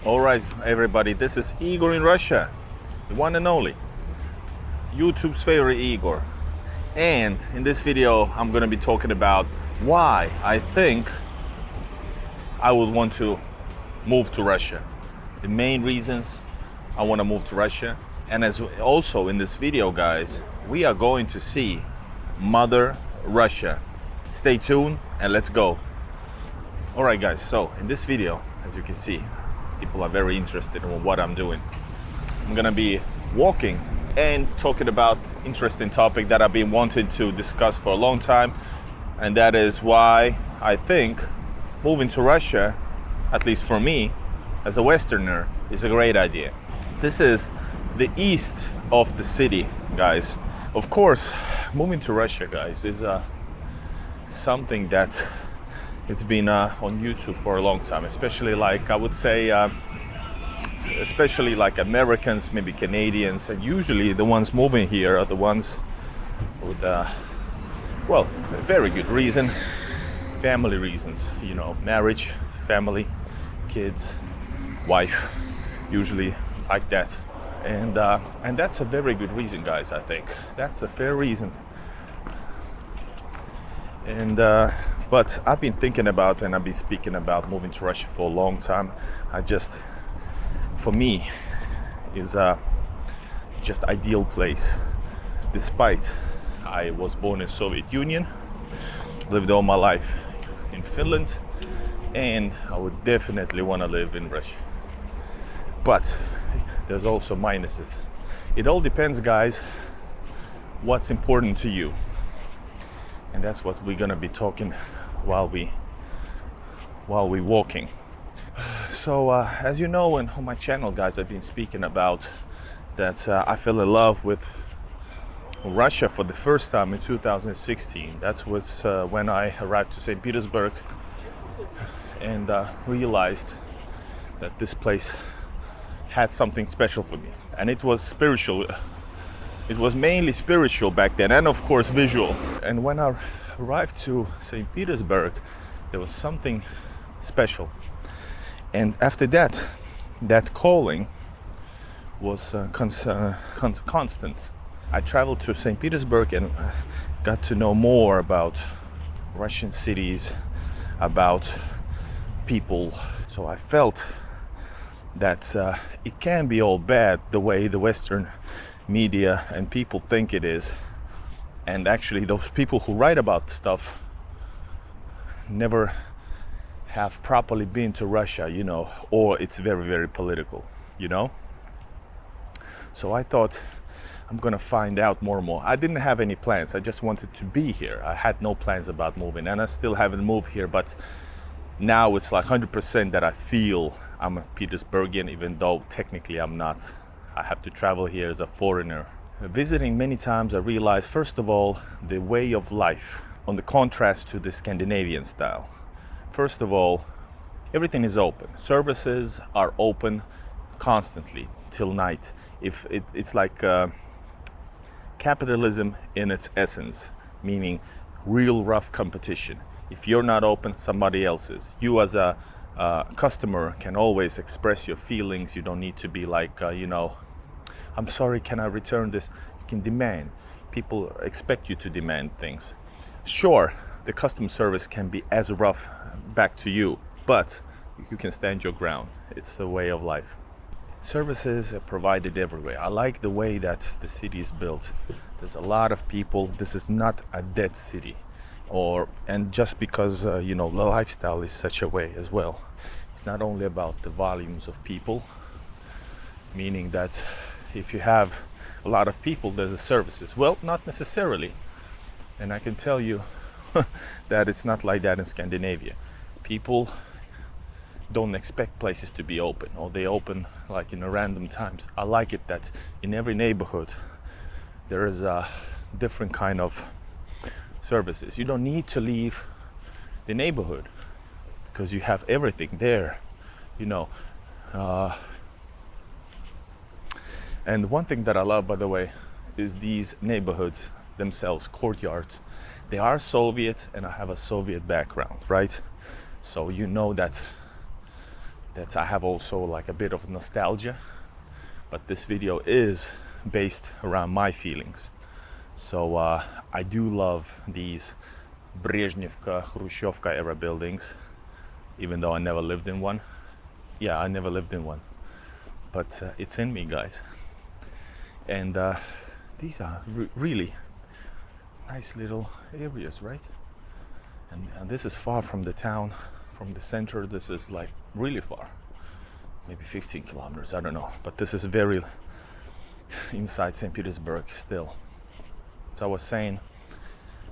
All right, everybody, this is Igor in Russia, the one and only, YouTube's favorite Igor. And in this video, I'm gonna be talking about why I think I would want to move to Russia. The main reasons I wanna move to Russia. And as also in this video, guys, we are going to see Mother Russia. Stay tuned and let's go. All right, guys, so in this video, as you can see, people are very interested in what I'm doing. I'm gonna be walking and talking about interesting topic that I've been wanting to discuss for a long time, and that is why I think moving to Russia, at least for me, as a Westerner, is a great idea. This is the east of the city, guys. Of course, moving to Russia, guys, is something that it's been on YouTube for a long time, especially like I would say, especially like Americans, maybe Canadians, and usually the ones moving here are the ones with, well, very good reason, family reasons, you know, marriage, family, kids, wife, usually like that, and that's a very good reason, guys. I think that's a fair reason. And but I've been thinking about and I've been speaking about moving to Russia for a long time. For me, is just ideal place. Despite I was born in Soviet Union, lived all my life in Finland, and I would definitely want to live in Russia. But there's also minuses. It all depends, guys, what's important to you. And that's what we're gonna be talking while we walking. So as you know, on my channel, guys, I've been speaking about that I fell in love with Russia for the first time in 2016. That was when I arrived to St. Petersburg and realized that this place had something special for me, and it was spiritual. It was mainly spiritual back then, and of course visual. And when I arrived to St. Petersburg, there was something special. And after that, that calling was constant. I traveled to St. Petersburg and got to know more about Russian cities, about people. So I felt that it can be all bad the way the Western media and people think it is, and actually those people who write about stuff never have properly been to Russia, you know, or it's very, very political, you know. So I thought I'm gonna find out more and more. I didn't have any plans, I just wanted to be here. I had no plans about moving, and I still haven't moved here, but now it's like 100% that I feel I'm a Petersburgian, even though technically I'm not. I have to travel here as a foreigner. Visiting many times, I realized, first of all, the way of life, on the contrast to the Scandinavian style. First of all, everything is open. Services are open constantly till night. It's like capitalism in its essence, meaning real rough competition. If you're not open, somebody else is. You as a customer can always express your feelings. You don't need to be like, you know, I'm sorry, can I return this? You can demand. People expect you to demand things. Sure, the customer service can be as rough back to you, but you can stand your ground. It's the way of life. Services are provided everywhere. I like the way that the city is built. There's a lot of people. This is not a dead city. And just because you know, the lifestyle is such a way as well. It's not only about the volumes of people, meaning that if you have a lot of people, there's the services. Well, not necessarily. And I can tell you that it's not like that in Scandinavia. People don't expect places to be open, or they open like in a random times. I like it that in every neighborhood there is a different kind of services. You don't need to leave the neighborhood because you have everything there, you know. And one thing that I love, by the way, is these neighborhoods themselves, courtyards. They are Soviet, and I have a Soviet background, right? So you know that that I have also like a bit of nostalgia, but this video is based around my feelings. So I do love these Brezhnevka, Khrushchevka era buildings, even though I never lived in one. Yeah, I never lived in one, but it's in me, guys. And these are really nice little areas, right? And this is far from the town, from the center. This is like really far, maybe 15 kilometers, I don't know, but this is very inside St. Petersburg still. So I was saying,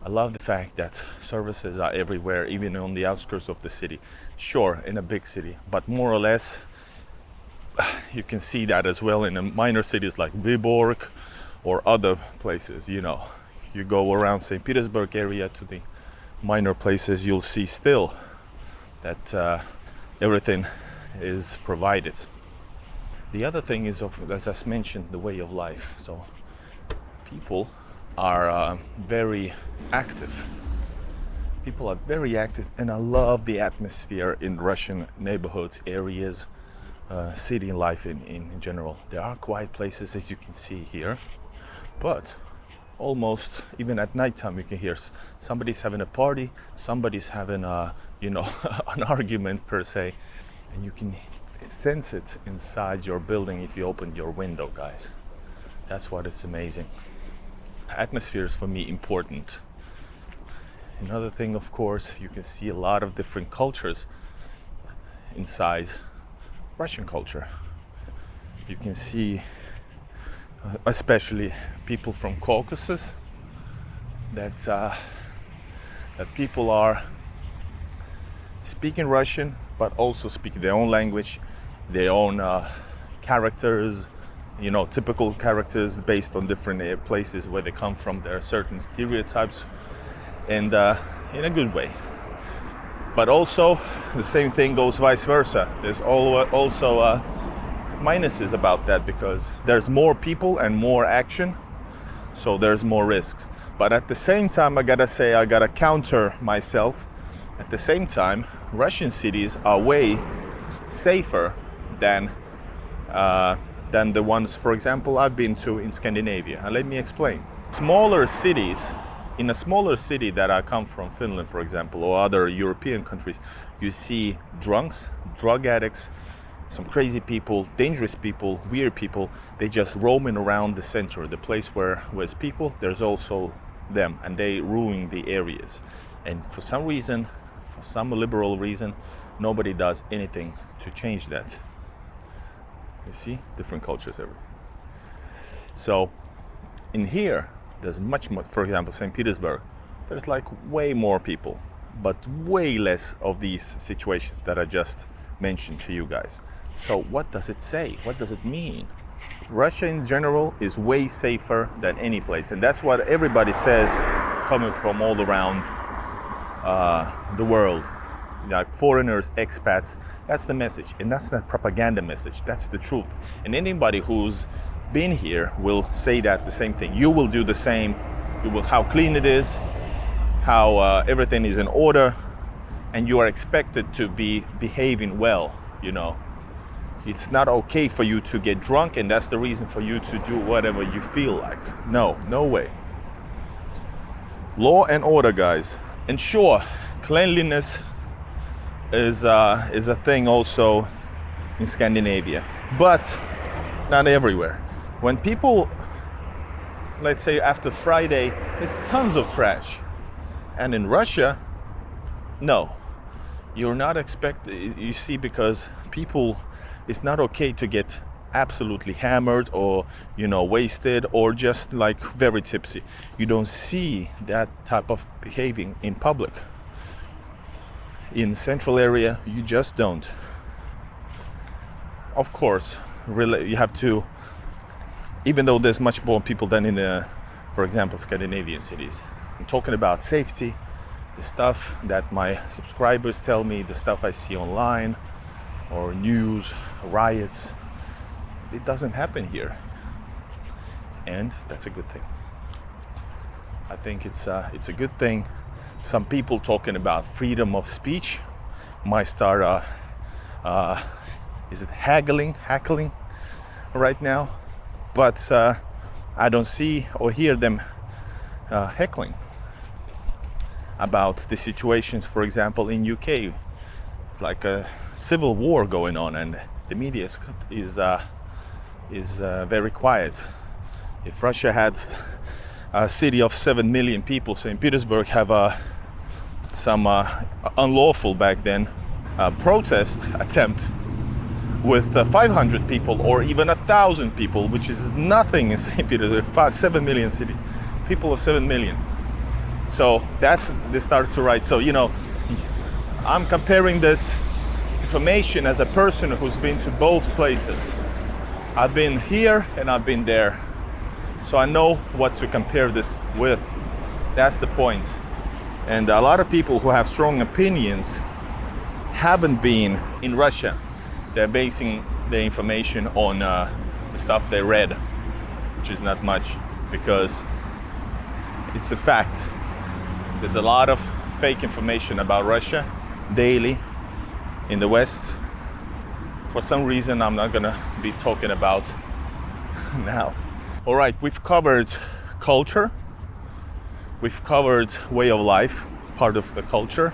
I love the fact that services are everywhere, even on the outskirts of the city. Sure, in a big city, but more or less you can see that as well in the minor cities like Vyborg or other places. You know, you go around St. Petersburg area to the minor places, you'll see still that everything is provided. The other thing is, as I mentioned, the way of life. So people are very active. People are very active, and I love the atmosphere in Russian neighborhoods, areas, city life in general. There are quiet places, as you can see here, but almost even at nighttime you can hear somebody's having a party, somebody's having a, you know, an argument per se, and you can sense it inside your building if you open your window, guys. That's what it's amazing. Atmosphere is for me important. Another thing, of course, you can see a lot of different cultures inside Russian culture. You can see especially people from Caucasus, that people are speaking Russian but also speak their own language, their own characters, you know, typical characters based on different places where they come from. There are certain stereotypes, and in a good way. But also the same thing goes vice versa. There's also minuses about that, because there's more people and more action, so there's more risks. But at the same time, I gotta counter myself. At the same time, Russian cities are way safer than the ones, for example, I've been to in Scandinavia. And let me explain. Smaller cities, in a smaller city that I come from, Finland, for example, or other European countries, you see drunks, drug addicts, some crazy people, dangerous people, weird people. They just roaming around the center, the place where there's people, there's also them, and they ruin the areas. And for some reason, for some liberal reason, nobody does anything to change that. You see, different cultures everywhere. So in here, there's much more. For example, St. Petersburg, there's like way more people, but way less of these situations that I just mentioned to you guys. So what does it say? What does it mean? Russia in general is way safer than any place, and that's what everybody says, coming from all around the world, like foreigners, expats. That's the message, and that's not propaganda message. That's the truth. And anybody who's been here will say that the same thing. You will do the same. You will, how clean it is, how everything is in order, and you are expected to be behaving well. You know, it's not okay for you to get drunk, and that's the reason for you to do whatever you feel like. No way. Law and order, guys. And sure, cleanliness is a thing also in Scandinavia, but not everywhere. When people, let's say after Friday, there's tons of trash, and in Russia, no, you're not expected. You see, because people, it's not okay to get absolutely hammered or, you know, wasted or just like very tipsy. You don't see that type of behaving in public. In central area, you just don't. Of course, really, you have to, even though there's much more people than in the, for example, Scandinavian cities. I'm talking about safety, the stuff that my subscribers tell me, the stuff I see online or news, riots. It doesn't happen here, and that's a good thing. I think it's a good thing. Some people talking about freedom of speech might start is it haggling right now? But I don't see or hear them heckling about the situations, for example, in UK, like a civil war going on, and the media is very quiet. If Russia had a city of 7 million people, St. Petersburg have some unlawful back then protest attempt with 500 people or even 1,000 people, which is nothing in St. Petersburg. 7 million city, people of 7 million. So they started to write. So, I'm comparing this information as a person who's been to both places. I've been here and I've been there. So I know what to compare this with. That's the point. And a lot of people who have strong opinions haven't been in Russia. They're basing their information on the stuff they read, which is not much, because it's a fact. There's a lot of fake information about Russia daily in the West. For some reason, I'm not gonna be talking about now. All right, we've covered culture. We've covered way of life, part of the culture.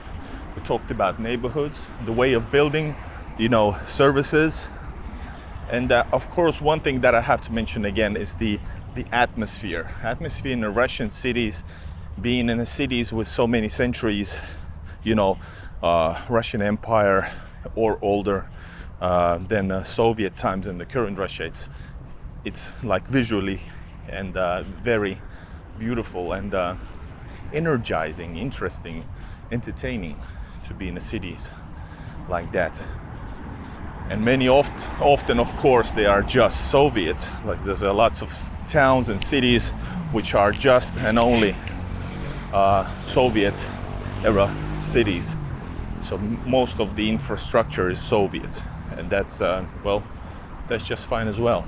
We talked about neighborhoods, the way of building, services. And of course, one thing that I have to mention again is the atmosphere. Atmosphere in the Russian cities, being in the cities with so many centuries, Russian Empire or older than Soviet times and the current Russia. It's like visually and very beautiful and energizing, interesting, entertaining to be in the cities like that. And many often, of course, they are just Soviet. Like there's lots of towns and cities which are just and only Soviet era cities. So most of the infrastructure is Soviet, and that's just fine as well.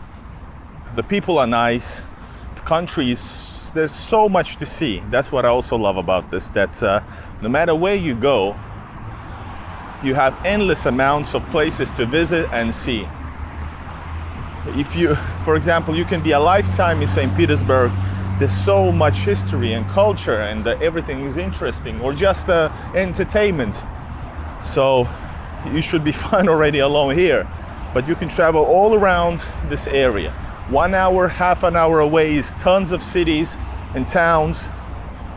The people are nice. The countries, there's so much to see. That's what I also love about this. That no matter where you go, you have endless amounts of places to visit and see. If you, for example, you can be a lifetime in St. Petersburg. There's so much history and culture, and everything is interesting, or just entertainment. So you should be fine already alone here. But you can travel all around this area. 1 hour, half an hour away is tons of cities and towns,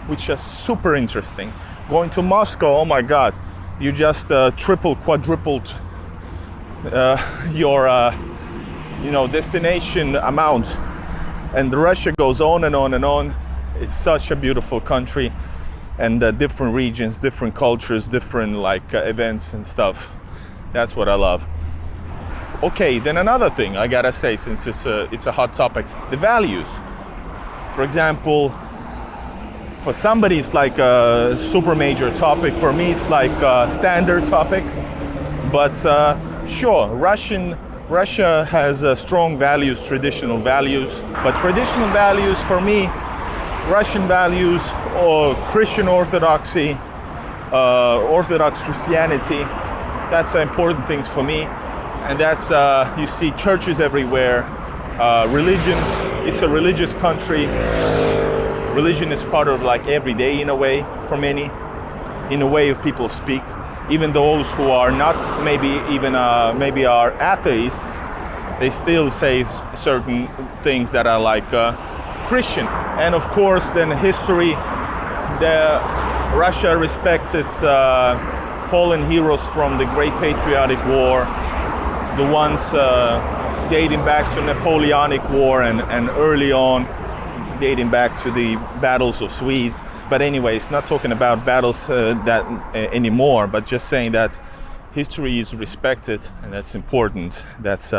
which are super interesting. Going to Moscow, oh my God, you just quadrupled your destination amount. And Russia goes on and on and on. It's such a beautiful country, and different regions, different cultures, different events and stuff. That's what I love. Okay, then another thing I gotta say, since it's a hot topic, the values. For example, for somebody it's like a super major topic. For me, it's like a standard topic. But sure, Russia has strong values, traditional values. But traditional values for me, Russian values, or Christian Orthodoxy, Orthodox Christianity, that's important things for me. And that's, you see churches everywhere. Religion, it's a religious country. Religion is part of every day in a way for many, in a way of people speak. Even those who are not maybe are atheists, they still say certain things that are Christian. And of course, then history, Russia respects its fallen heroes from the Great Patriotic War, the ones dating back to Napoleonic War and early on dating back to the battles of Swedes. But anyways, not talking about battles anymore, but just saying that history is respected, and that's important. That's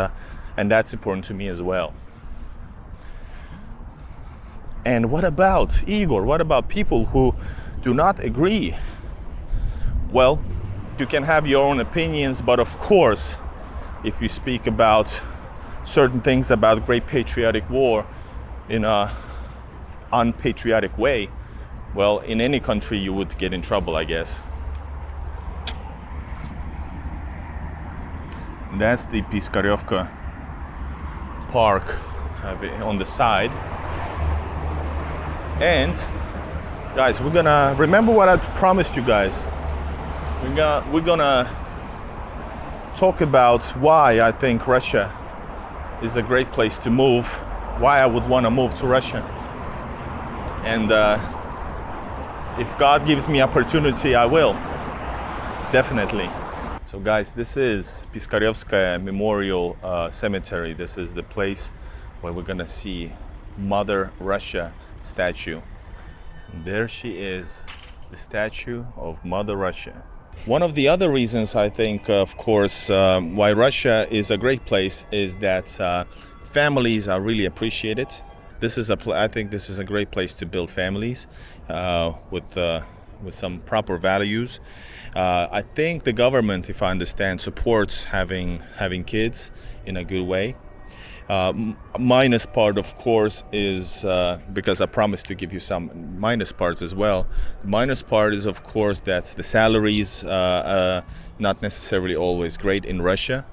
important to me as well. And what about Igor? What about people who do not agree? Well, you can have your own opinions, but of course, if you speak about certain things about Great Patriotic War in a unpatriotic way, well, in any country you would get in trouble, I guess. That's the Piskaryovka Park on the side. And guys, we're gonna remember what I promised you guys. We're gonna talk about why I think Russia is a great place to move, why I would want to move to Russia. And if God gives me opportunity, I will, definitely. So guys, this is Piskaryovskaya Memorial Cemetery. This is the place where we're gonna see Mother Russia statue. And there she is, the statue of Mother Russia. One of the other reasons I think, of course, why Russia is a great place is that families are really appreciated. I think this is a great place to build families with some proper values. I think the government, if I understand, supports having kids in a good way. Minus part, of course, is because I promised to give you some minus parts as well. The minus part is, of course, that the salaries not necessarily always great in Russia.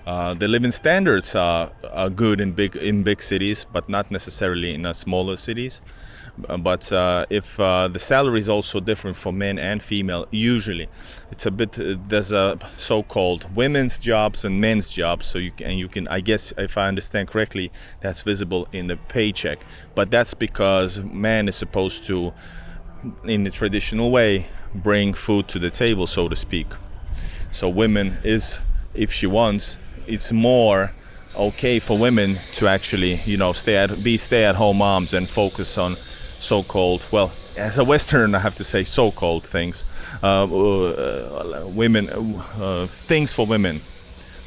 The living standards are good in big cities, but not necessarily in smaller cities. But if the salary is also different for men and female, usually it's a bit. There's a so-called women's jobs and men's jobs. So you can. I guess if I understand correctly, that's visible in the paycheck. But that's because man is supposed to, in the traditional way, bring food to the table, so to speak. So women is, if she wants, it's more okay for women to actually, be stay-at-home moms and focus on so-called, well, as a Western, I have to say so-called things, women, things for women.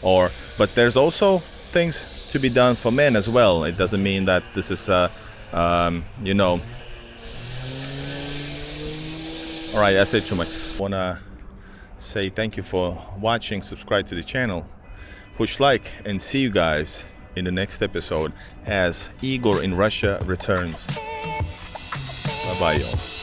But there's also things to be done for men as well. It doesn't mean that this is, All right, I said too much. I wanna say thank you for watching. Subscribe to the channel. Push like, and see you guys in the next episode as Igor in Russia returns. Bye bye, y'all.